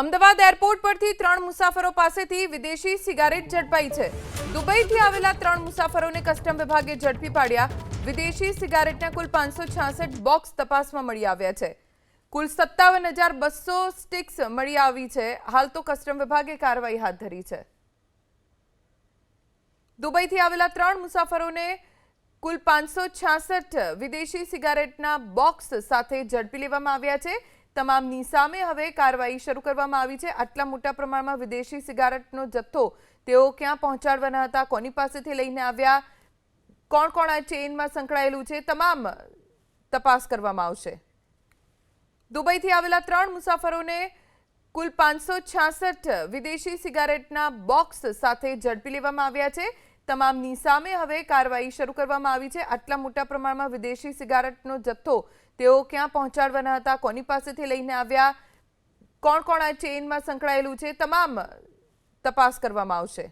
Ahmedabad airport પરથી 3 મુસાફરો પાસેથી વિદેશી સિગારેટ ઝડપાઈ છે। દુબઈથી આવેલા 3 મુસાફરોને કસ્ટમ વિભાગે ઝડપી પાડ્યા। વિદેશી સિગારેટના કુલ 566 બોક્સ તપાસમાં મળી આવ્યા છે। કુલ 57,200 સ્ટિક્સ મળી આવી છે। હાલ તો કસ્ટમ વિભાગે કાર્યવાહી હાથ ધરી છે। દુબઈથી આવેલા 3 મુસાફરોને કુલ 566 વિદેશી સિગારેટના બોક્સ સાથે ઝડપી લેવામાં આવ્યા છે। તમામની સામે હવે કાર્યવાહી શરૂ કરવામાં આવી છે। આટલા મોટા પ્રમાણમાં વિદેશી સિગારેટનો જથ્થો તેઓ ક્યાં પહોંચાડવાના હતા, કોની પાસેથી લઈને આવ્યા, કોણ કોણ આ ચેઇનમાં સંકળાયેલું છે, તમામ તપાસ કરવામાં આવશે। દુબઈથી આવેલા 3 મુસાફરોને કુલ 566 વિદેશી સિગારેટના બોક્સ સાથે ઝડપી લેવામાં આવ્યા છે। તમામની સામે હવે કાર્યવાહી શરૂ કરવામાં આવી છે। આટલા મોટા પ્રમાણમાં વિદેશી સિગારેટનો જથ્થો તેઓ ક્યાં પહોંચાડવાના હતા, કોની પાસેથી લઈને આવ્યા, કોણ કોણ આ ચેઇનમાં સંકળાયેલું છે, તમામ તપાસ કરવામાં આવશે।